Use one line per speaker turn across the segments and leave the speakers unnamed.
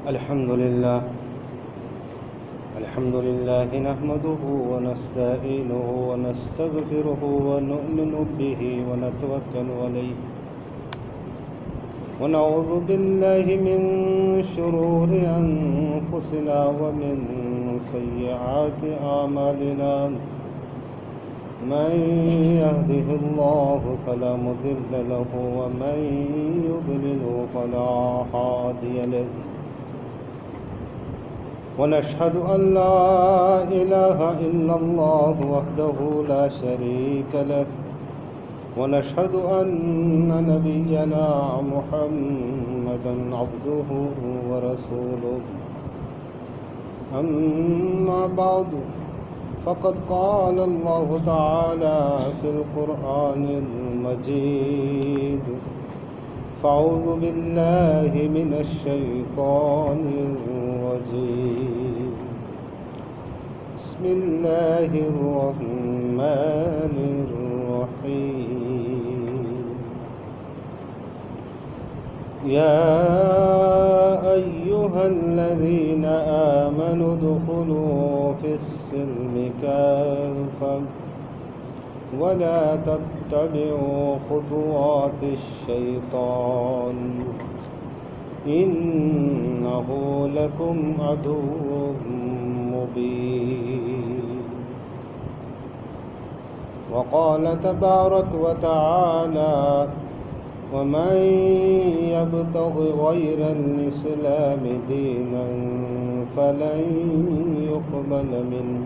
الحمد لله نحمده ونستعينه ونستغفره ونؤمن به ونتوكل عليه ونعوذ بالله من شرور أنفسنا ومن سيئات أعمالنا من يهده الله فلا مضل له ومن يضلل فلا هادي له ونشهد أن لا إله إلا الله وحده لا شريك له ونشهد أن نبينا محمدا عبده ورسوله أما بعد فقد قال الله تعالى في القرآن المجيد فأعوذ بالله من الشيطان الرجيم بسم الله الرحمن الرحيم يا أيها الذين آمنوا ادخلوا في السلم كافة ولا تتبعوا خطوات الشيطان إنه لكم عدو مبين وقال تبارك وتعالى ومن يبتغ غير الإسلام دينا فلن يقبل منه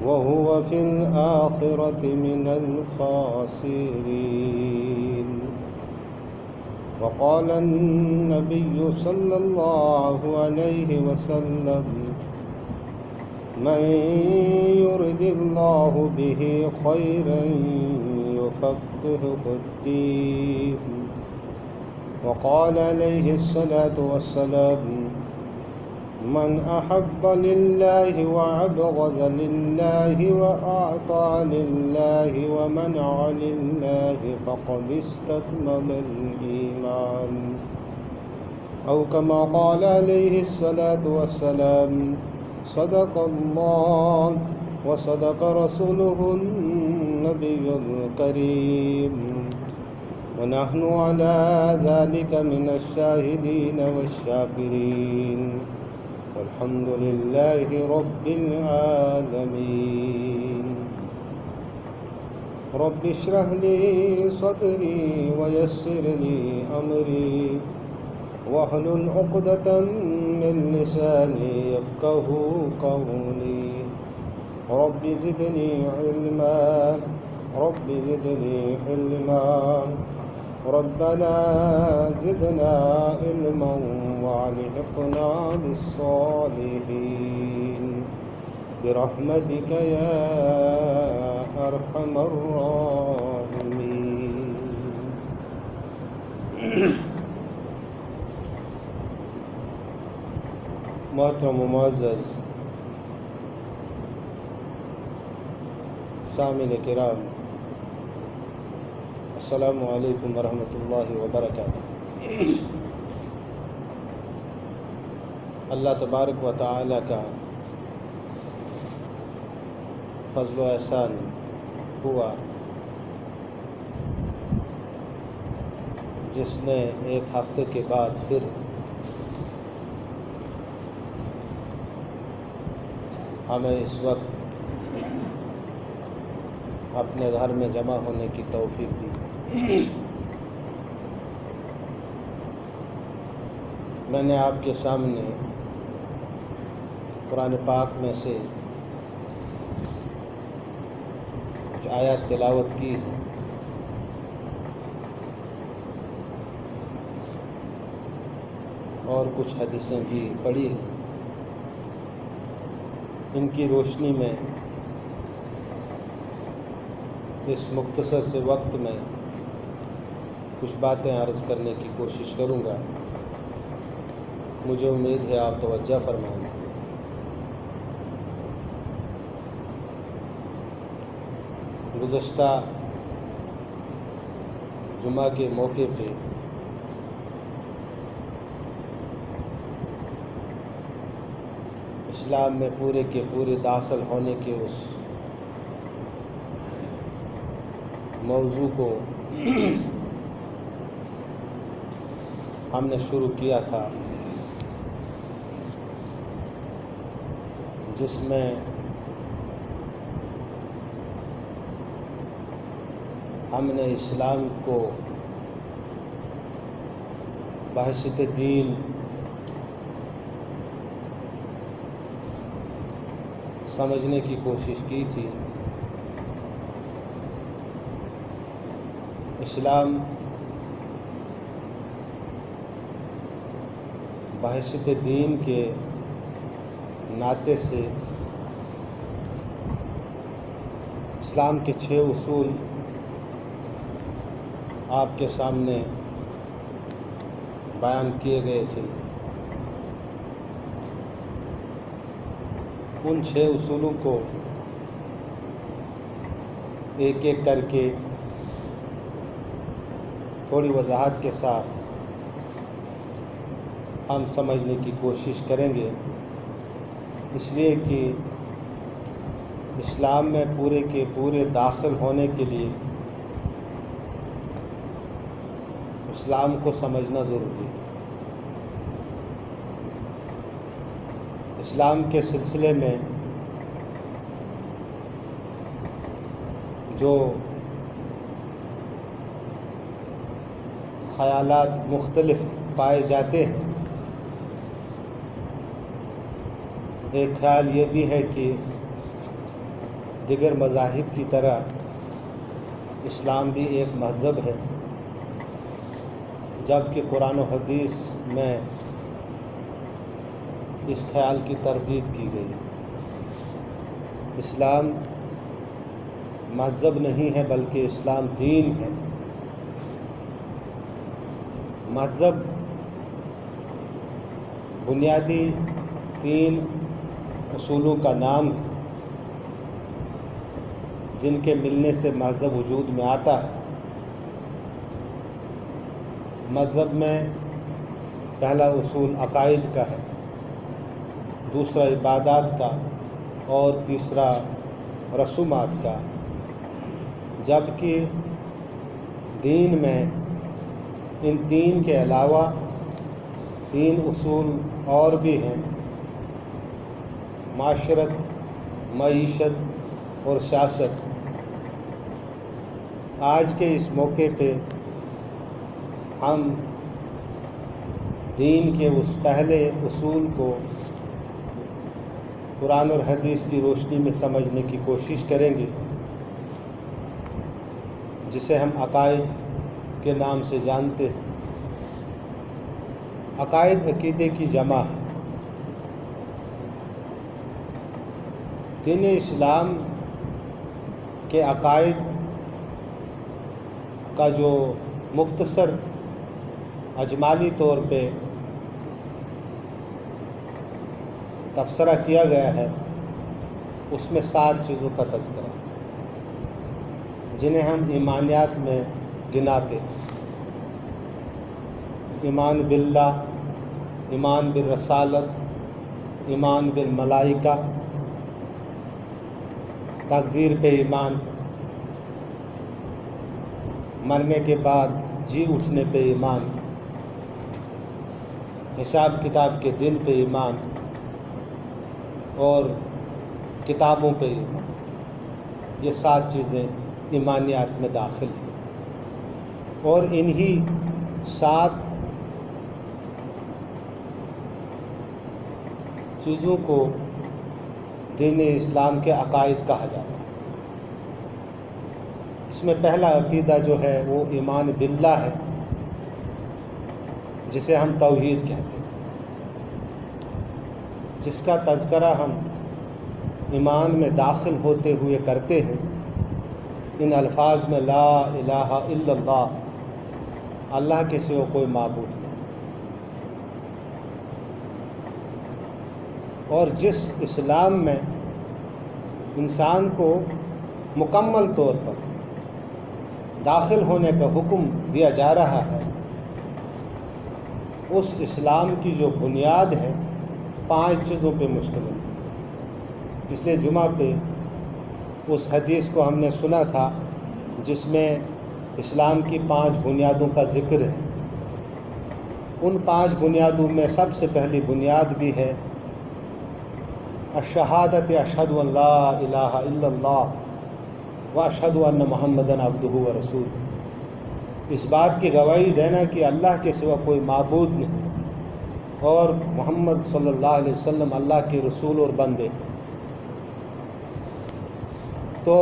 وهو في الآخرة من الخاسرين وقال النبي صلى الله عليه وسلم من يرد الله به خيرا يفقهه في الدين وقال عليه الصلاة والسلام من أحب لله وأبغض لله وأعطى لله ومنع لله فقد استكمل الإيمان أو كما قال عليه الصلاة والسلام صدق الله وصدق رسوله النبي الكريم ونحن على ذلك من الشاهدين والشاكرين والحمد لله رب العالمين رب اشرح لي صدري ويسر لي أمري واحلل عقدة من لساني يفقهوا قولي رب زدني علما رب زدني علما ربنا زدنا علما وألحقنا بالصالحين برحمتك يا أرحم الراحمين محترم و معزز سامعین کرام، السلام علیکم ورحمۃ اللہ وبرکاتہ۔ اللہ تبارک و تعالی کا فضل و احسان ہوا جس نے ایک ہفتے کے بعد پھر ہمیں اس وقت اپنے گھر میں جمع ہونے کی توفیق دی۔ میں نے آپ کے سامنے قرآن پاک میں سے کچھ آیات تلاوت کی ہے اور کچھ حدیثیں بھی پڑھی ہیں۔ ان کی روشنی میں اس مختصر سے وقت میں کچھ باتیں عرض کرنے کی کوشش کروں گا۔ مجھے امید ہے آپ توجہ فرمائیں۔ گزشتہ جمعہ کے موقع پہ اسلام میں پورے کے پورے داخل ہونے کے اس موضوع کو ہم نے شروع کیا تھا، جس میں ہم نے اسلام کو بحیثیت دین سمجھنے کی کوشش کی تھی۔ اسلام بحیثیت دین کے ناطے سے اسلام کے 6 اصول آپ کے سامنے بیان کیے گئے تھے۔ ان 6 اصولوں کو ایک ایک کر کے تھوڑی وضاحت کے ساتھ ہم سمجھنے کی کوشش کریں گے، اس لیے کہ اسلام میں پورے کے پورے داخل ہونے کے لیے اسلام کو سمجھنا ضروری ہے۔ اسلام کے سلسلے میں جو خیالات مختلف پائے جاتے ہیں، ایک خیال یہ بھی ہے کہ دیگر مذاہب کی طرح اسلام بھی ایک مذہب ہے، جبکہ قرآن و حدیث میں اس خیال کی تردید کی گئی۔ اسلام مذہب نہیں ہے بلکہ اسلام دین ہے۔ مذہب بنیادی 3 اصولوں کا نام ہے جن کے ملنے سے مذہب وجود میں آتا ہے۔ مذہب میں پہلا اصول عقائد کا ہے، دوسرا عبادات کا اور تیسرا رسومات کا، جبکہ دین میں ان 3 کے علاوہ 3 اصول اور بھی ہیں: معاشرت، معیشت اور سیاست۔ آج کے اس موقع پہ ہم دین کے اس پہلے اصول کو قرآن اور حدیث کی روشنی میں سمجھنے کی کوشش کریں گے، جسے ہم عقائد کے نام سے جانتے ہیں۔ عقائد عقیدے کی جمع ہے۔ دین اسلام کے عقائد کا جو مختصر اجمالی طور پہ تبصرہ کیا گیا ہے، اس میں 7 چیزوں کا تذکرہ، جنہیں ہم ایمانیات میں گناتے ہیں: ایمان باللہ، ایمان بالرسالت، ایمان بالملائکہ، تقدیر پہ ایمان، مرنے کے بعد جی اٹھنے پہ ایمان، حساب کتاب کے دن پہ ایمان اور کتابوں پہ ایمان۔ یہ 7 چیزیں ایمانیات میں داخل ہیں، اور انہی 7 چیزوں کو دین اسلام کے عقائد کہا جاتا ہے۔ اس میں پہلا عقیدہ جو ہے وہ ایمان باللہ ہے، جسے ہم توحید کہتے ہیں، جس کا تذکرہ ہم ایمان میں داخل ہوتے ہوئے کرتے ہیں، ان الفاظ میں لا الہ الا اللہ، اللہ کے سوا کوئی معبود نہیں۔ اور جس اسلام میں انسان کو مکمل طور پر داخل ہونے کا حکم دیا جا رہا ہے، اس اسلام کی جو بنیاد ہے 5 چیزوں پہ مشتمل ہے۔ پچھلے جمعہ پہ اس حدیث کو ہم نے سنا تھا جس میں اسلام کی 5 بنیادوں کا ذکر ہے۔ ان 5 بنیادوں میں سب سے پہلی بنیاد بھی ہے الشہادت اشہد ان لا الہ الا اللہ و اشہد ان محمدً عبدہ و رسولہ، اس بات کی گواہی دینا کہ اللہ کے سوا کوئی معبود نہیں اور محمد صلی اللہ علیہ وسلم اللہ کے رسول اور بندے۔ تو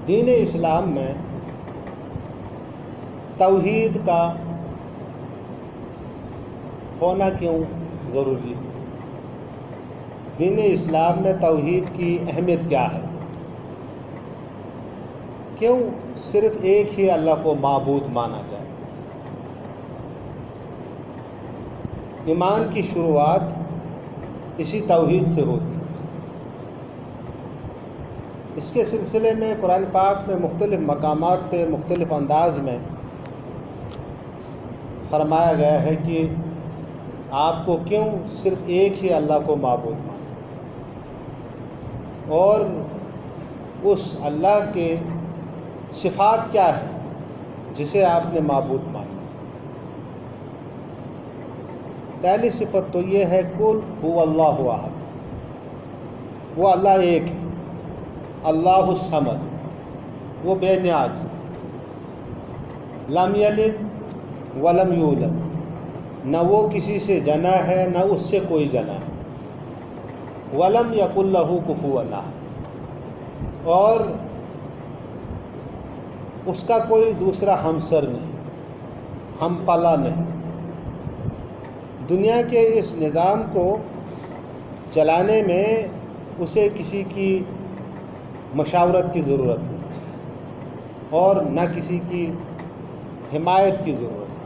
دین اسلام میں توحید کا ہونا کیوں ضروری ہے؟ دین اسلام میں توحید کی اہمیت کیا ہے؟ کیوں صرف ایک ہی اللہ کو معبود مانا جائے؟ ایمان کی شروعات اسی توحید سے ہوتی ہے۔ اس کے سلسلے میں قرآن پاک میں مختلف مقامات پہ مختلف انداز میں فرمایا گیا ہے کہ آپ کو کیوں صرف ایک ہی اللہ کو معبود مانا اور اس اللہ کے صفات کیا ہے جسے آپ نے معبود مانا۔ پہلی صفت تو یہ ہے قل هو اللہ احد، وہ اللہ ایک ہے، اللہ الصمد، وہ بے نیاز، لم یلد ولم یولد، نہ وہ کسی سے جنا ہے نہ اس سے کوئی جنا ہے، ولم یکن لہ کفوا احد، اور اس کا کوئی دوسرا ہمسر نہیں، ہم پلا نہیں۔ دنیا کے اس نظام کو چلانے میں اسے کسی کی مشاورت کی ضرورت نہیں اور نہ کسی کی حمایت کی ضرورت ہے۔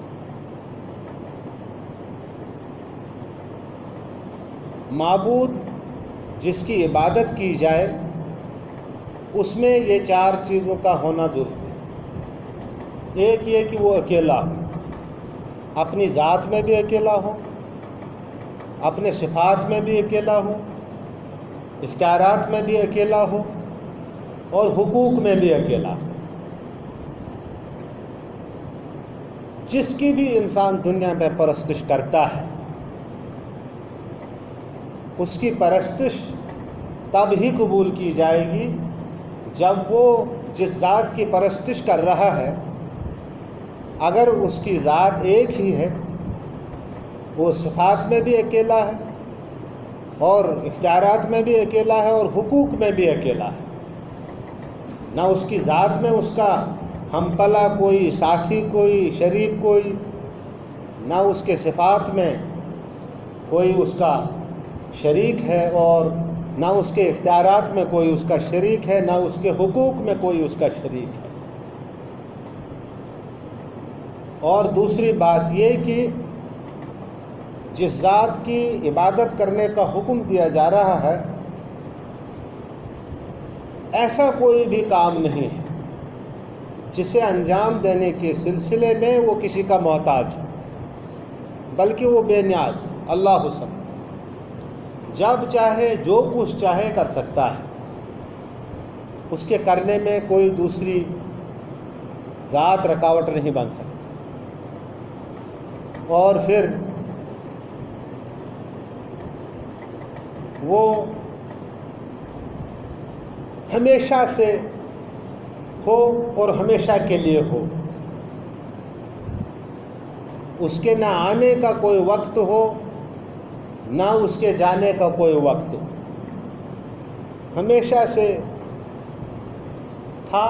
معبود جس کی عبادت کی جائے اس میں یہ 4 چیزوں کا ہونا ضروری ہے۔ ایک یہ کہ وہ اکیلا ہو، اپنی ذات میں بھی اکیلا ہو، اپنے صفات میں بھی اکیلا ہو، اختیارات میں بھی اکیلا ہو اور حقوق میں بھی اکیلا ہو۔ جس کی بھی انسان دنیا میں پرستش کرتا ہے اس کی پرستش تب ہی قبول کی جائے گی جب وہ جس ذات کی پرستش کر رہا ہے اگر اس کی ذات ایک ہی ہے، وہ صفات میں بھی اکیلا ہے اور اختیارات میں بھی اکیلا ہے اور حقوق میں بھی اکیلا ہے، نہ اس کی ذات میں اس کا ہم پلا کوئی ساتھی کوئی شریک کوئی، نہ اس کے صفات میں کوئی اس کا شریک ہے اور نہ اس کے اختیارات میں کوئی اس کا شریک ہے، نہ اس کے حقوق میں کوئی اس کا شریک ہے۔ اور دوسری بات یہ کہ جس ذات کی عبادت کرنے کا حکم دیا جا رہا ہے ایسا کوئی بھی کام نہیں ہے جسے انجام دینے کے سلسلے میں وہ کسی کا محتاج ہو، بلکہ وہ بے نیاز اللہ الصمد، جب چاہے جو کچھ چاہے کر سکتا ہے، اس کے کرنے میں کوئی دوسری ذات رکاوٹ نہیں بن سکتی۔ اور پھر وہ ہمیشہ سے ہو اور ہمیشہ کے لیے ہو، اس کے نہ آنے کا کوئی وقت ہو نہ اس کے جانے کا کوئی وقت ہو، ہمیشہ سے تھا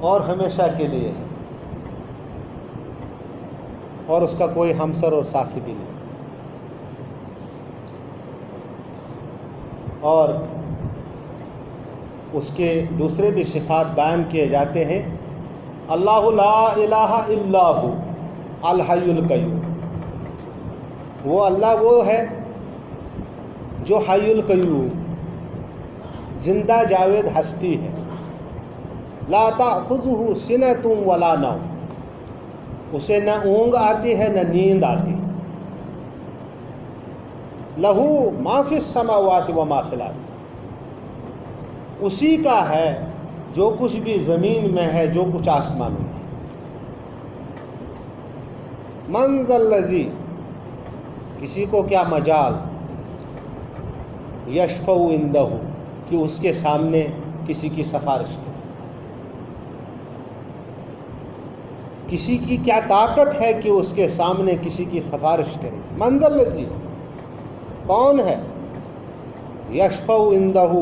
اور ہمیشہ کے لیے ہے اور اس کا کوئی ہمسر اور ساتھی بھی نہیں۔ اور اس کے دوسرے بھی صفات بیان کیے جاتے ہیں، اللہ لا الہ الا ہو الحی القیوم، وہ اللہ وہ ہے جو حی القیوم زندہ جاوید ہستی ہے، لا تأخذہ سنۃ ولا نوم، اسے نہ اونگ آتی ہے نہ نیند آتی ہے، لہو ما فی السماوات و ما فی الارض، اسی کا ہے جو کچھ بھی زمین میں ہے، جو کچھ آسمانوں میں۔ من ذا الذی، کسی کو کیا مجال، یشفع عندہ، کہ اس کے سامنے کسی کی سفارش کرے، کسی کی کیا طاقت ہے کہ اس کے سامنے کسی کی سفارش کرے۔ من ذا الذی، کون ہے، یشفع عندہ،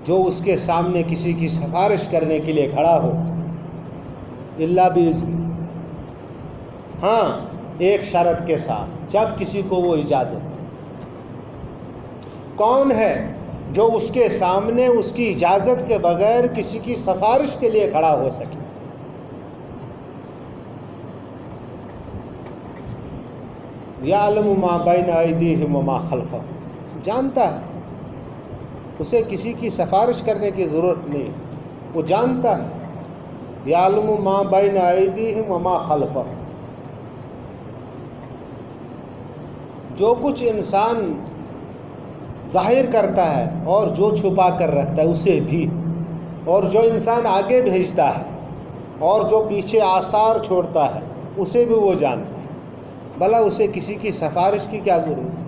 جو اس کے سامنے کسی کی سفارش کرنے کے لیے کھڑا ہو، الا باذن، ہاں ایک شرط کے ساتھ، جب کسی کو وہ اجازت دے۔ کون ہے جو اس کے سامنے اس کی اجازت کے بغیر کسی کی سفارش کے لیے کھڑا ہو سکے؟ یعلم ما بین ایدیہم وما خلفہم، جانتا ہے، اسے کسی کی سفارش کرنے کی ضرورت نہیں، وہ جانتا ہے۔ یعلم ما بین ایدیہم وما خلفہم، جو کچھ انسان ظاہر کرتا ہے اور جو چھپا کر رکھتا ہے اسے بھی، اور جو انسان آگے بھیجتا ہے اور جو پیچھے آثار چھوڑتا ہے اسے بھی وہ جانتا ہے، بھلا اسے کسی کی سفارش کی کیا ضرورت ہے؟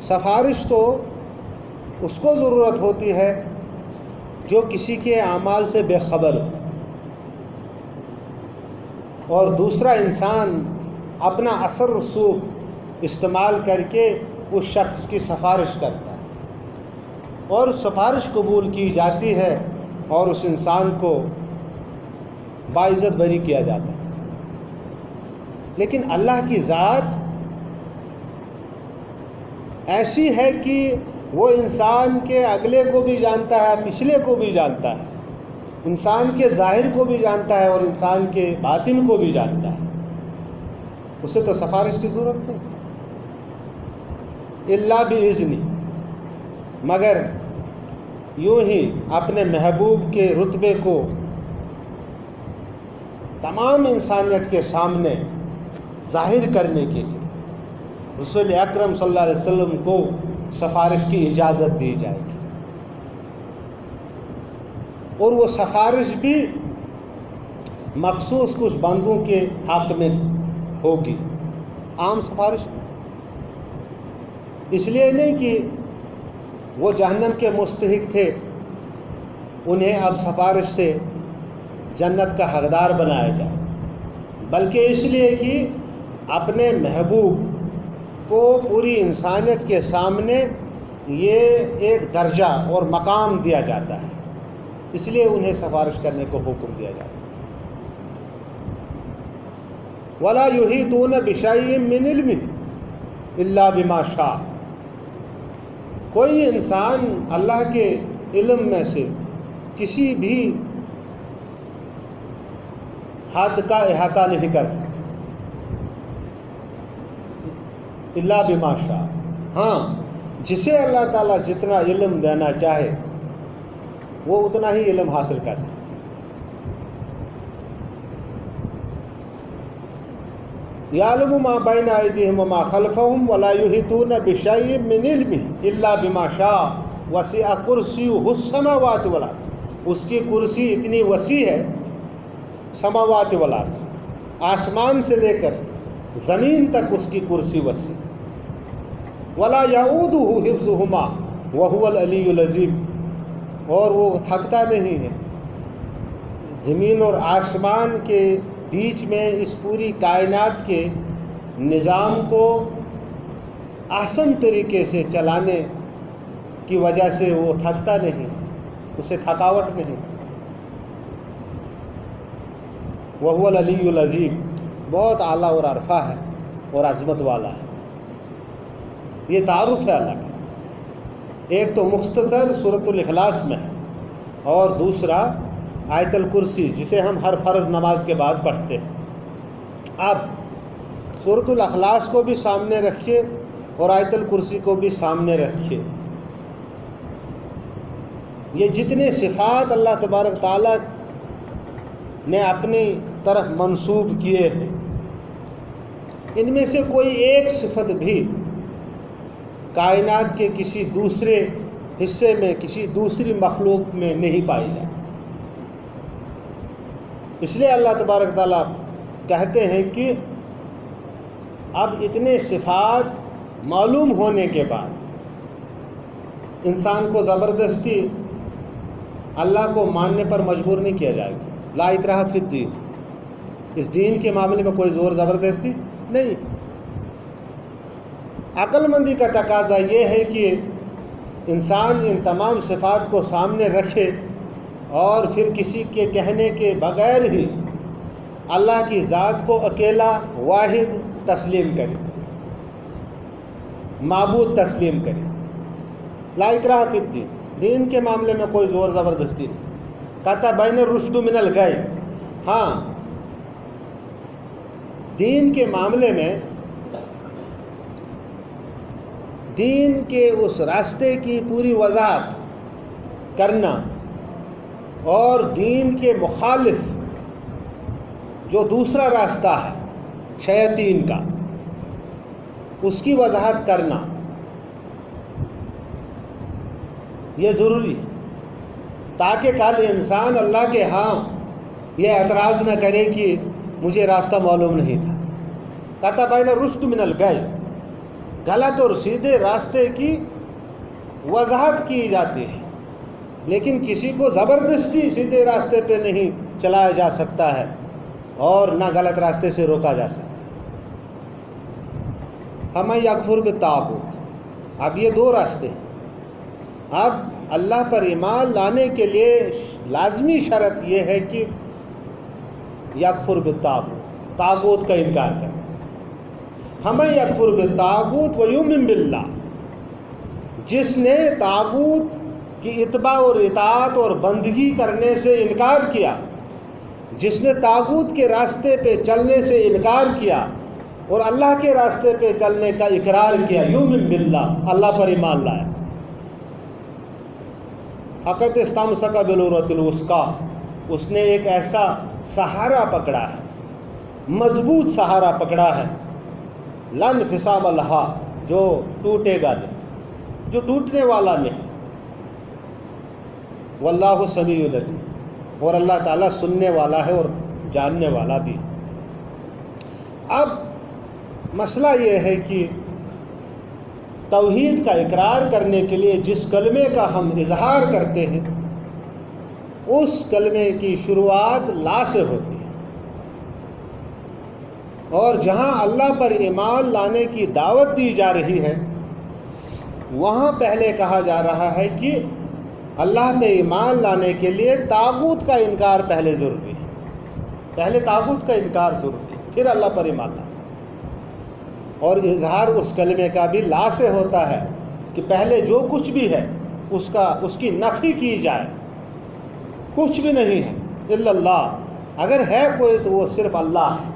سفارش تو اس کو ضرورت ہوتی ہے جو کسی کے اعمال سے بے خبر ہو، اور دوسرا انسان اپنا اثر رسوخ استعمال کر کے اس شخص کی سفارش کرتا ہے، اور سفارش قبول کی جاتی ہے اور اس انسان کو باعزت بری کیا جاتا ہے۔ لیکن اللہ کی ذات ایسی ہے کہ وہ انسان کے اگلے کو بھی جانتا ہے، پچھلے کو بھی جانتا ہے، انسان کے ظاہر کو بھی جانتا ہے اور انسان کے باطن کو بھی جانتا ہے، اسے تو سفارش کی ضرورت نہیں۔ الا باذن، مگر یوں ہی اپنے محبوب کے رتبے کو تمام انسانیت کے سامنے ظاہر کرنے کے لیے رسول اکرم صلی اللہ علیہ وسلم کو سفارش کی اجازت دی جائے گی، اور وہ سفارش بھی مخصوص کچھ بندوں کے حق میں ہوگی، عام سفارش نہیں۔ اس لیے نہیں کہ وہ جہنم کے مستحق تھے، انہیں اب سفارش سے جنت کا حقدار بنایا جائے، بلکہ اس لیے کہ اپنے محبوب کو پوری انسانیت کے سامنے یہ ایک درجہ اور مقام دیا جاتا ہے، اس لیے انہیں سفارش کرنے کو حکم دیا جاتا ہے۔ وَلَا يُحِيطُونَ بِشَيْءٍ مِّنْ عِلْمِهِ إِلَّا بِمَا شَاءَ، کوئی انسان اللہ کے علم میں سے کسی بھی حد کا احاطہ نہیں کر سکتا، الا بما شاء، ہاں جسے اللہ تعالیٰ جتنا علم دینا چاہے وہ اتنا ہی علم حاصل کر سکتا۔ یعلم ما بین ایدیہم وما خلفہم ولا یحیطون بشیء من علمہ الا بما شاء وسع کرسیہ السماوات والارض، اس کی کرسی اتنی وسیع ہے، سماوات والارض، آسمان سے لے کر زمین تک اس کی کرسی وسیع، ولا یعودہ حفظہما وہو العلی العظیم، اور وہ تھکتا نہیں ہے، زمین اور آسمان کے بیچ میں اس پوری کائنات کے نظام کو آسان طریقے سے چلانے کی وجہ سے وہ تھکتا نہیں، اسے تھکاوٹ نہیں۔ وہو العلی العظیم، بہت اعلیٰ اور عرفہ ہے اور عظمت والا ہے، یہ تعارف ہے اللہ کا۔ ایک تو مختصر سورۃ الاخلاص میں ہے، اور دوسرا آیت الکرسی جسے ہم ہر فرض نماز کے بعد پڑھتے ہیں۔ اب سورۃ الاخلاص کو بھی سامنے رکھیے اور آیت الکرسی کو بھی سامنے رکھیے، یہ جتنے صفات اللہ تبارک تعالیٰ نے اپنی طرف منسوب کیے ہیں ان میں سے کوئی ایک صفت بھی کائنات کے کسی دوسرے حصے میں، کسی دوسری مخلوق میں نہیں پائی جاتی۔ اس لیے اللہ تبارک تعالیٰ کہتے ہیں کہ اب اتنے صفات معلوم ہونے کے بعد انسان کو زبردستی اللہ کو ماننے پر مجبور نہیں کیا جائے گا۔ لا اکراہ فی الدین، اس دین کے معاملے میں کوئی زور زبردستی نہیں۔ عقل مندی کا تقاضا یہ ہے کہ انسان ان تمام صفات کو سامنے رکھے اور پھر کسی کے کہنے کے بغیر ہی اللہ کی ذات کو اکیلا واحد تسلیم کرے، معبود تسلیم کرے۔ لا اکراہ فی الدین، دین کے معاملے میں کوئی زور زبردستی نہیں۔ کہتا بین الرشد من الغی، ہاں دین کے معاملے میں دین کے اس راستے کی پوری وضاحت کرنا اور دین کے مخالف جو دوسرا راستہ ہے شیاطین کا، اس کی وضاحت کرنا یہ ضروری ہے، تاکہ کل انسان اللہ کے ہاں یہ اعتراض نہ کرے کہ مجھے راستہ معلوم نہیں تھا۔ کہتا بین الرشد من الغی، غلط اور سیدھے راستے کی وضاحت کی جاتی ہے، لیکن کسی کو زبردستی سیدھے راستے پہ نہیں چلایا جا سکتا ہے اور نہ غلط راستے سے روکا جا سکتا ہے۔ ہمیں یکفر بالطاغوت، اب یہ دو راستے ہیں۔ اب اللہ پر ایمان لانے کے لیے لازمی شرط یہ ہے کہ یکفر بالطاغوت، طاغوت کا انکار کرے۔ ہمیں یکفر بالطاغوت ویؤمن باللہ، جس نے طاغوت کی اتباع اور اطاعت اور بندگی کرنے سے انکار کیا، جس نے طاغوت کے راستے پہ چلنے سے انکار کیا اور اللہ کے راستے پہ چلنے کا اقرار کیا، یؤمن باللہ، اللہ پر ایمان لایا، فقد استمسک بالعروۃ الوثقی، اس نے ایک ایسا سہارا پکڑا ہے، مضبوط سہارا پکڑا ہے، لا انفصام لہا، جو ٹوٹے گا نہیں، جو ٹوٹنے والا نہیں۔ واللہ سمیع علیم، اور اللہ تعالیٰ سننے والا ہے اور جاننے والا بھی۔ اب مسئلہ یہ ہے کہ توحید کا اقرار کرنے کے لیے جس کلمے کا ہم اظہار کرتے ہیں، اس کلمے کی شروعات لا سے ہوتی ہے، اور جہاں اللہ پر ایمان لانے کی دعوت دی جا رہی ہے وہاں پہلے کہا جا رہا ہے کہ اللہ پہ ایمان لانے کے لیے طاغوت کا انکار پہلے ضروری ہے، پہلے طاغوت کا انکار ضروری ہے، پھر اللہ پر ایمان لانا۔ اور اظہار اس کلمے کا بھی لا سے ہوتا ہے کہ پہلے جو کچھ بھی ہے اس کی نفی کی جائے، کچھ بھی نہیں ہے الا اللہ، اگر ہے کوئی تو وہ صرف اللہ ہے،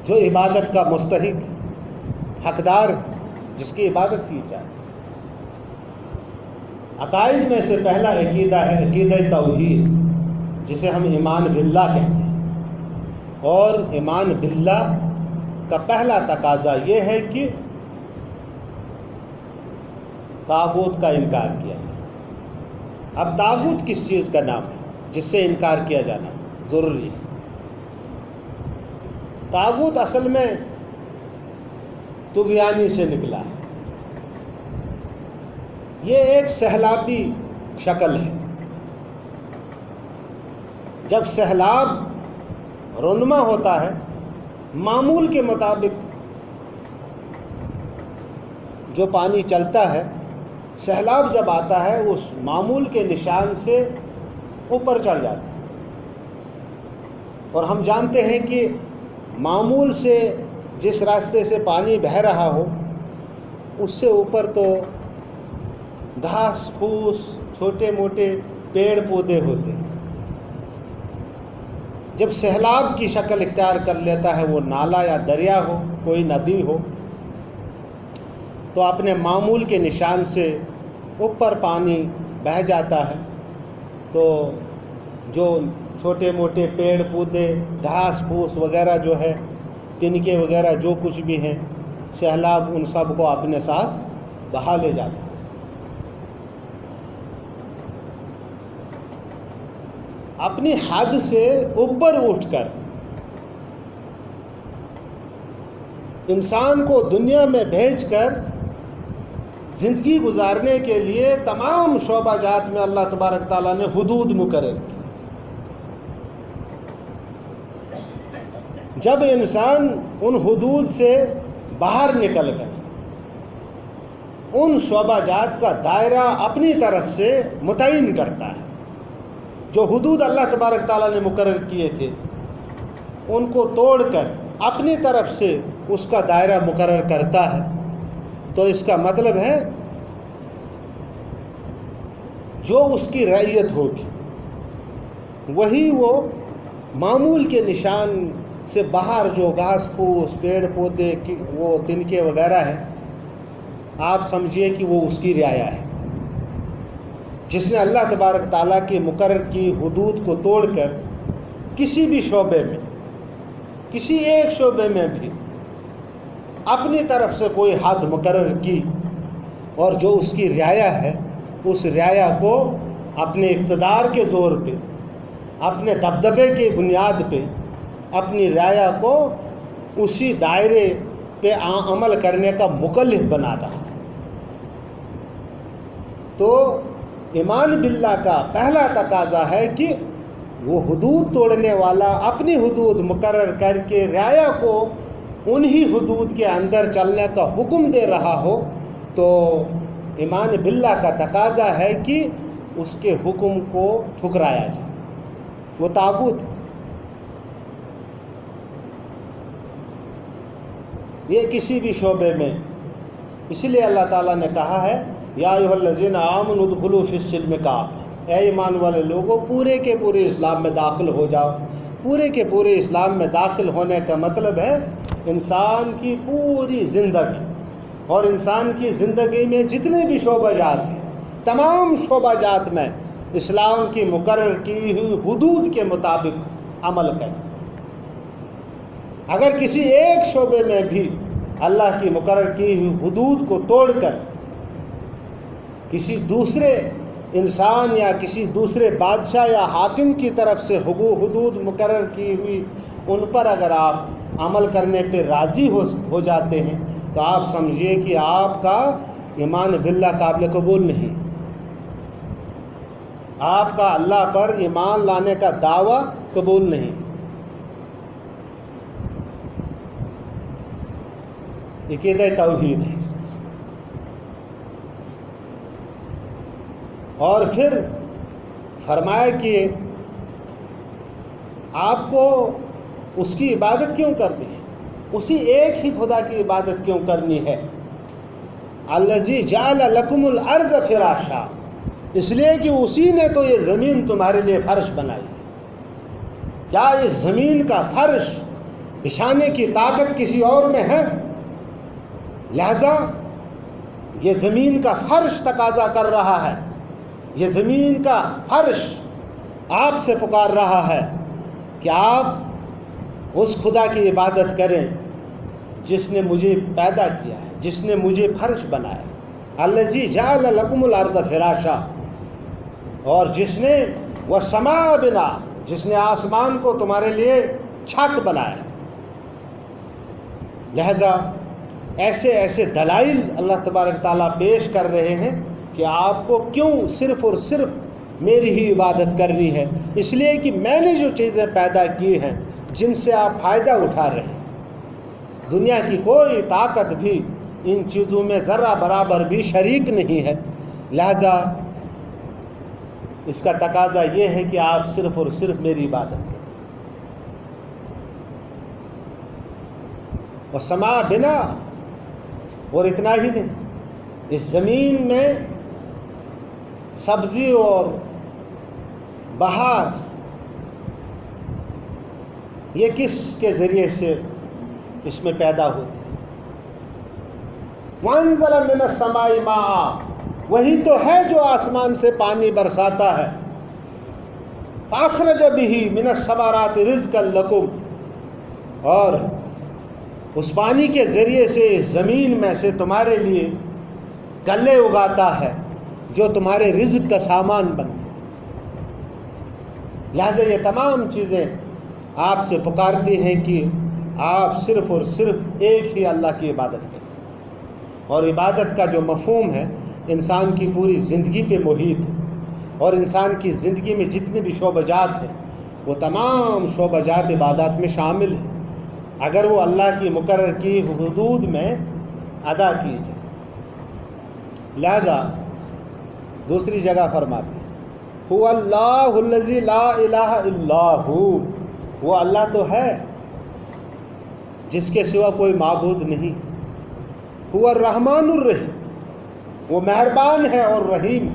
جو عبادت کا مستحق حقدار، جس کی عبادت کی جائے۔ عقائد میں سے پہلا عقیدہ ہے عقیدہ توحید، جسے ہم ایمان باللہ کہتے ہیں، اور ایمان باللہ کا پہلا تقاضا یہ ہے کہ طاغوت کا انکار کیا جائے۔ اب طاغوت کس چیز کا نام ہے جس سے انکار کیا جانا ضروری ہے؟ طاغوت اصل میں طغیانی سے نکلا ہے، یہ ایک سہلابی شکل ہے۔ جب سہلاب رونما ہوتا ہے، معمول کے مطابق جو پانی چلتا ہے، سیلاب جب آتا ہے اس معمول کے نشان سے اوپر چڑھ جاتا ہے، اور ہم جانتے ہیں کہ معمول سے جس راستے سے پانی بہہ رہا ہو اس سے اوپر تو گھاس پھوس، چھوٹے موٹے پیڑ پودے ہوتے ہیں۔ جب سیلاب کی شکل اختیار کر لیتا ہے، وہ نالا یا دریا ہو، کوئی ندی ہو، تو اپنے معمول کے نشان سے اوپر پانی بہہ جاتا ہے، تو جو چھوٹے موٹے پیڑ پودے، گھاس پھوس وغیرہ جو ہے تنکے وغیرہ جو کچھ بھی ہیں، سیلاب ان سب کو اپنے ساتھ بہا لے جاتا ہے۔ اپنی حد سے اوپر اٹھ کر انسان کو دنیا میں بھیج کر زندگی گزارنے کے لیے تمام شعبہ جات میں اللہ تبارک تعالیٰ نے حدود مقرر کی۔ جب انسان ان حدود سے باہر نکل گئے، ان شعبہ جات کا دائرہ اپنی طرف سے متعین کرتا ہے، جو حدود اللہ تبارک تعالیٰ نے مقرر کیے تھے ان کو توڑ کر اپنی طرف سے اس کا دائرہ مقرر کرتا ہے، تو اس کا مطلب ہے جو اس کی رعیت ہوگی وہی وہ معمول کے نشان سے باہر جو گھاس پھوس پیڑ پودے وہ تنکے وغیرہ ہیں، آپ سمجھیے کہ وہ اس کی رعایا ہے۔ جس نے اللہ تبارک تعالیٰ کی مقرر کی حدود کو توڑ کر کسی بھی شعبے میں، کسی ایک شعبے میں بھی اپنی طرف سے کوئی حد مقرر کی اور جو اس کی رعایا ہے، اس رعایا کو اپنے اقتدار کے زور پہ، اپنے دبدبے کی بنیاد پہ اپنی رعایا کو اسی دائرے پہ عمل کرنے کا مکلف بناتا ہے۔ تو ایمان باللہ کا پہلا تقاضا ہے کہ وہ حدود توڑنے والا اپنی حدود مقرر کر کے رعایا کو انہی حدود کے اندر چلنے کا حکم دے رہا ہو، تو ایمان باللہ کا تقاضا ہے کہ اس کے حکم کو ٹھکرایا جائے، وہ طاغوت ہے۔ یہ کسی بھی شعبے میں، اسی لیے اللہ تعالیٰ نے کہا ہے یا ایھا الذین آمنوا ادخلوا فی السلم کافۃ، اے ایمان والے لوگوں پورے کے پورے اسلام میں داخل ہو جاؤ۔ پورے کے پورے اسلام میں داخل ہونے کا مطلب ہے انسان کی پوری زندگی اور انسان کی زندگی میں جتنے بھی شعبہ جات ہیں، تمام شعبہ جات میں اسلام کی مقرر کی ہوئی حدود کے مطابق عمل کریں۔ اگر کسی ایک شعبے میں بھی اللہ کی مقرر کی ہوئی حدود کو توڑ کر کسی دوسرے انسان یا کسی دوسرے بادشاہ یا حاکم کی طرف سے حدود مقرر کی ہوئی ان پر اگر آپ عمل کرنے پہ راضی ہو جاتے ہیں، تو آپ سمجھیے کہ آپ کا ایمان باللہ قابل قبول نہیں، آپ کا اللہ پر ایمان لانے کا دعویٰ قبول نہیں۔ عقیدہ توحید ہے۔ اور پھر فرمایا کہ آپ کو اس کی عبادت کیوں کرنی ہے، اسی ایک ہی خدا کی عبادت کیوں کرنی ہے۔ الذی جعل لکم الارض فراشا، اس لیے کہ اسی نے تو یہ زمین تمہارے لیے فرش بنائی۔ کیا اس زمین کا فرش بچھانے کی طاقت کسی اور میں ہے؟ لہذا یہ زمین کا فرش تقاضا کر رہا ہے، یہ زمین کا فرش آپ سے پکار رہا ہے کہ آپ اس خدا کی عبادت کریں جس نے مجھے پیدا کیا ہے، جس نے مجھے فرش بنایا۔ الذی جعل لکم الارض فراشا، اور جس نے والسماء بنا، جس نے آسمان کو تمہارے لیے چھت بنایا۔ لہذا ایسے ایسے دلائل اللہ تبارک تعالیٰ پیش کر رہے ہیں کہ آپ کو کیوں صرف اور صرف میری ہی عبادت کرنی ہے، اس لیے کہ میں نے جو چیزیں پیدا کی ہیں جن سے آپ فائدہ اٹھا رہے ہیں، دنیا کی کوئی طاقت بھی ان چیزوں میں ذرہ برابر بھی شریک نہیں ہے۔ لہذا اس کا تقاضا یہ ہے کہ آپ صرف اور صرف میری عبادت کریں۔ والسماء بنا، اور اتنا ہی نہیں، اس زمین میں سبزی اور بہار یہ کس کے ذریعے سے اس میں پیدا ہوتی ہے؟ وَأَنزَلَ مِنَ السَّمَاءِ مَاءً، وہی تو ہے جو آسمان سے پانی برساتا ہے۔ فَأَخْرَجَ بِهِ مِنَ الثَّمَرَاتِ رِزْقًا لَكُمْ، اور اس پانی کے ذریعے سے اس زمین میں سے تمہارے لیے غلے اگاتا ہے جو تمہارے رزق کا سامان بنتے. لہذا یہ تمام چیزیں آپ سے پکارتی ہیں کہ آپ صرف اور صرف ایک ہی اللہ کی عبادت کریں. اور عبادت کا جو مفہوم ہے انسان کی پوری زندگی پہ محیط ہے، اور انسان کی زندگی میں جتنے بھی شعبہ جات ہیں وہ تمام شعبہ جات عبادات میں شامل ہیں، اگر وہ اللہ کی مقرر کی حدود میں ادا کی جائے. لہذا دوسری جگہ فرماتے ہیں هو اللہ الذی لا الہ الا ہو، وہ اللہ تو ہے جس کے سوا کوئی معبود نہیں. هو الرحمن الرحیم، وہ مہربان ہے اور رحیم.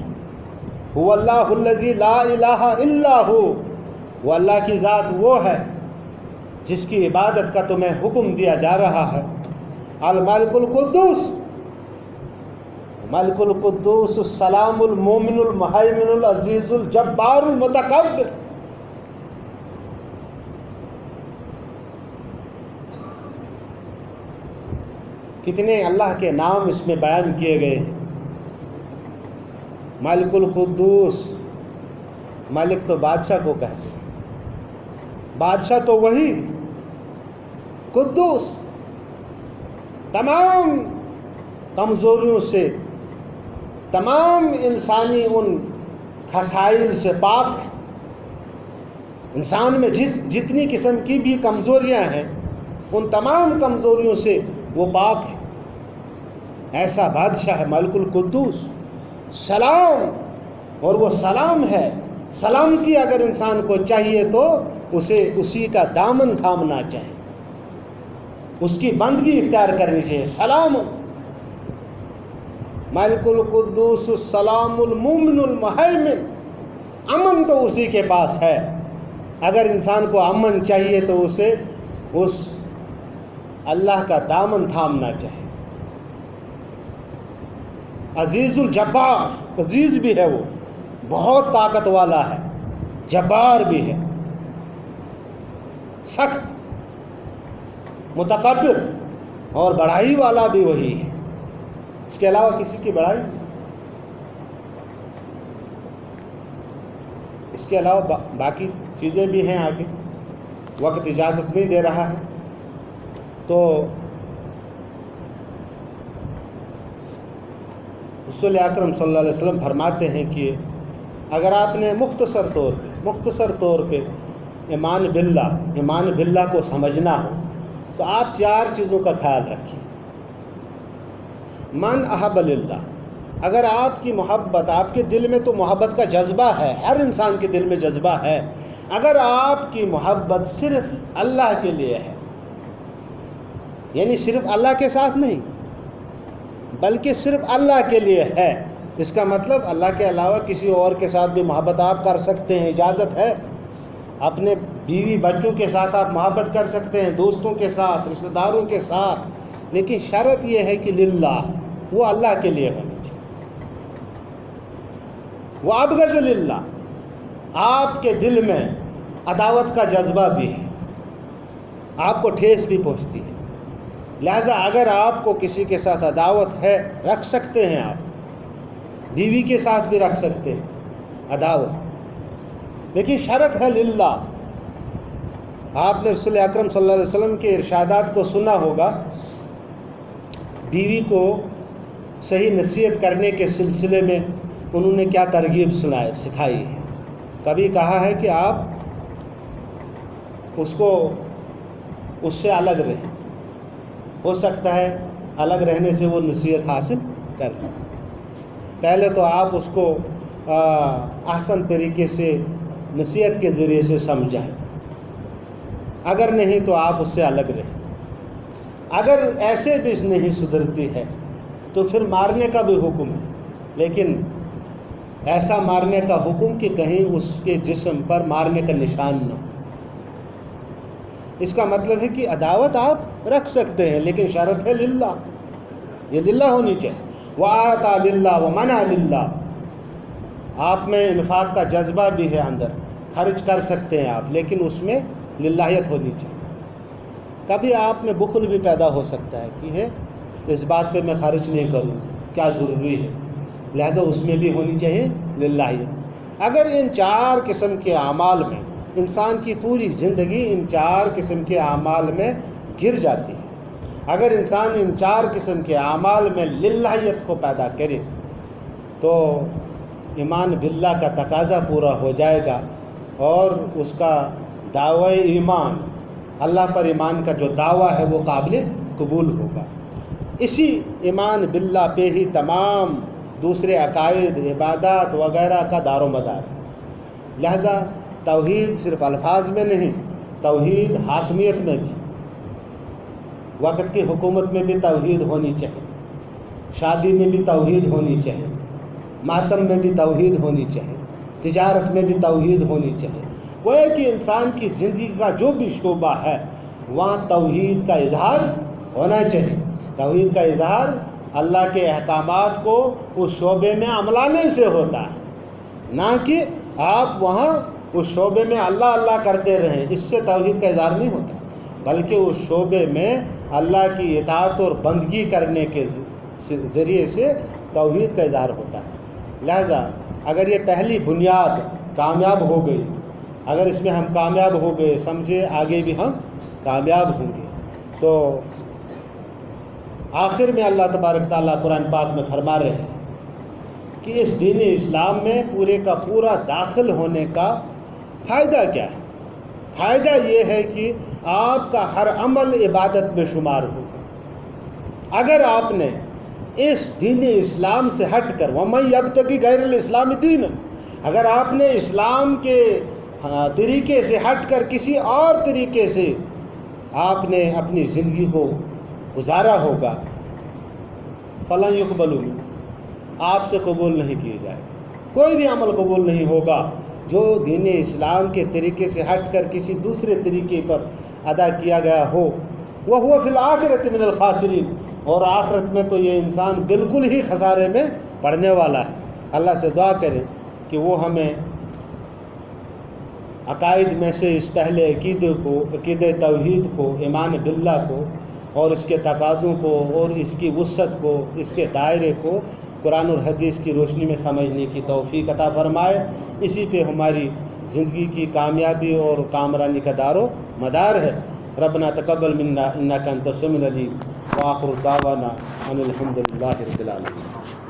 هو اللہ الذی لا الہ الا ہو، وہ اللہ کی ذات وہ ہے جس کی عبادت کا تمہیں حکم دیا جا رہا ہے. الملک القدوس، ملک القدوس السلام المومن المہیمن العزیز الجبار المتکبر. کتنے اللہ کے نام اس میں بیان کیے گئے ہیں. ملک القدوس، ملک تو بادشاہ کو کہتے ہیں، بادشاہ تو وہی. قدوس تمام کمزوریوں سے، تمام انسانی ان خسائل سے پاک ہے. انسان میں جتنی قسم کی بھی کمزوریاں ہیں ان تمام کمزوریوں سے وہ پاک ہے. ایسا بادشاہ ہے ملک القدوس. سلام، اور وہ سلام ہے. سلامتی اگر انسان کو چاہیے تو اسے اسی کا دامن تھامنا چاہیے، اس کی بندگی اختیار کرنی چاہیے. سلام ملک القدوس السلام المومن المہیمن، امن تو اسی کے پاس ہے. اگر انسان کو امن چاہیے تو اسے اس اللہ کا دامن تھامنا چاہیے. عزیز الجبار، عزیز بھی ہے، وہ بہت طاقت والا ہے، جبار بھی ہے، سخت، متکبر اور بڑائی والا بھی وہی ہے. اس کے علاوہ کسی کی بڑائی، اس کے علاوہ باقی چیزیں بھی ہیں. آگے وقت اجازت نہیں دے رہا ہے تو رسول اکرم صلی اللہ علیہ وسلم فرماتے ہیں کہ اگر آپ نے مختصر طور پہ ایمان باللہ کو سمجھنا ہو تو آپ 4 چیزوں کا خیال رکھیں. من احب للہ، اگر آپ کی محبت، آپ کے دل میں تو محبت کا جذبہ ہے، ہر انسان کے دل میں جذبہ ہے. اگر آپ کی محبت صرف اللہ کے لیے ہے، یعنی صرف اللہ کے ساتھ نہیں بلکہ صرف اللہ کے لیے ہے، اس کا مطلب اللہ کے علاوہ کسی اور کے ساتھ بھی محبت آپ کر سکتے ہیں، اجازت ہے. اپنے بیوی بچوں کے ساتھ آپ محبت کر سکتے ہیں، دوستوں کے ساتھ، رشتہ داروں کے ساتھ، لیکن شرط یہ ہے کہ للہ، وہ اللہ کے لیے ہونی چاہیے. وہ ابغض للہ، آپ کے دل میں عداوت کا جذبہ بھی ہے، آپ کو ٹھیس بھی پہنچتی ہے. لہذا اگر آپ کو کسی کے ساتھ عداوت ہے، رکھ سکتے ہیں، آپ بیوی کے ساتھ بھی رکھ سکتے ہیں عداوت، لیکن شرط ہے للہ. آپ نے رسول اکرم صلی اللہ علیہ وسلم کے ارشادات کو سنا ہوگا. بیوی کو صحیح نصیحت کرنے کے سلسلے میں انہوں نے کیا ترغیب سکھائی ہے. کبھی کہا ہے کہ آپ اس سے الگ رہیں، ہو سکتا ہے الگ رہنے سے وہ نصیحت حاصل کر لیں. پہلے تو آپ اس کو احسن طریقے سے نصیحت کے ذریعے سے سمجھائیں، اگر نہیں تو آپ اس سے الگ رہیں. اگر ایسے بھی نہیں سدھرتی ہے تو پھر مارنے کا بھی حکم ہے، لیکن ایسا مارنے کا حکم کہ کہیں اس کے جسم پر مارنے کا نشان نہ ہو. اس کا مطلب ہے کہ عداوت آپ رکھ سکتے ہیں، لیکن شرط ہے للہ، یہ للہ ہونی چاہیے. وَآتَى لِلَّهِ وَمَنَعَ لِلَّهِ، آپ میں انفاق کا جذبہ بھی ہے، اندر خرچ کر سکتے ہیں آپ، لیکن اس میں للہیت ہونی چاہیے. کبھی آپ میں بخل بھی پیدا ہو سکتا ہے کہ ہے اس بات پہ میں خرچ نہیں کروں، کیا ضروری ہے، لہٰذا اس میں بھی ہونی چاہیے للہیت۔ اگر ان 4 قسم کے اعمال میں انسان کی پوری زندگی ان 4 قسم کے اعمال میں گر جاتی ہے، اگر انسان ان 4 قسم کے اعمال میں للہیت کو پیدا کرے تو ایمان باللہ کا تقاضا پورا ہو جائے گا، اور اس کا دعوی ایمان، اللہ پر ایمان کا جو دعویٰ ہے وہ قابل قبول ہوگا۔ اسی ایمان باللہ پہ ہی تمام دوسرے عقائد، عبادات وغیرہ کا دار و مدار ہے۔ لہذا توحید صرف الفاظ میں نہیں، توحید حاکمیت میں بھی، وقت کی حکومت میں بھی توحید ہونی چاہیے، شادی میں بھی توحید ہونی چاہیے، ماتم میں بھی توحید ہونی چاہیے، تجارت میں بھی توحید ہونی چاہیے۔ وہ ہے کہ انسان کی زندگی کا جو بھی شعبہ ہے وہاں توحید کا اظہار ہونا چاہیے۔ توحید کا اظہار اللہ کے احکامات کو اس شعبے میں عملانے سے ہوتا ہے، نہ کہ آپ وہاں اس شعبے میں اللہ اللہ کرتے رہیں، اس سے توحید کا اظہار نہیں ہوتا، بلکہ اس شعبے میں اللہ کی اطاعت اور بندگی کرنے کے ذریعے سے توحید کا اظہار ہوتا ہے۔ لہذا اگر یہ پہلی بنیاد کامیاب ہو گئی، اگر اس میں ہم کامیاب ہو گئے، سمجھے آگے بھی ہم کامیاب ہوں گے۔ تو آخر میں اللہ تبارک تعالیٰ قرآن پاک میں فرما رہے ہیں کہ اس دین اسلام میں پورے کا پورا داخل ہونے کا فائدہ کیا ہے؟ فائدہ یہ ہے کہ آپ کا ہر عمل عبادت میں شمار ہوگا۔ اگر آپ نے اس دین اسلام سے ہٹ کر وَمَن يَبْتَغِ غَيْرَ الْإِسْلَامِ دِينًا، اگر آپ نے اسلام کے طریقے سے ہٹ کر کسی اور طریقے سے آپ نے اپنی زندگی کو گزارا ہوگا، فَلَن يُقْبَلُ مِنْهُ، آپ سے قبول نہیں کیے جائے گا، کوئی بھی عمل قبول نہیں ہوگا جو دین اسلام کے طریقے سے ہٹ کر کسی دوسرے طریقے پر ادا کیا گیا ہو۔ وَهُوَ فِي الْآخِرَةِ مِنَ الْخَاسِرِينَ، اور آخرت میں تو یہ انسان بالکل ہی خسارے میں پڑنے والا ہے۔ اللہ سے دعا کریں کہ وہ ہمیں عقائد میں سے اس پہلے عقیدہ توحید کو، ایمان باللہ کو، اور اس کے تقاضوں کو اور اس کی وسعت کو، اس کے دائرے کو قرآن اور حدیث کی روشنی میں سمجھنے کی توفیق عطا فرمائے۔ اسی پہ ہماری زندگی کی کامیابی اور کامرانی کا دار و مدار ہے۔ ربنا تقبل منا انک انت السمیع العلیم، وآخر دعوانا ان الحمد للہ رب العالمین۔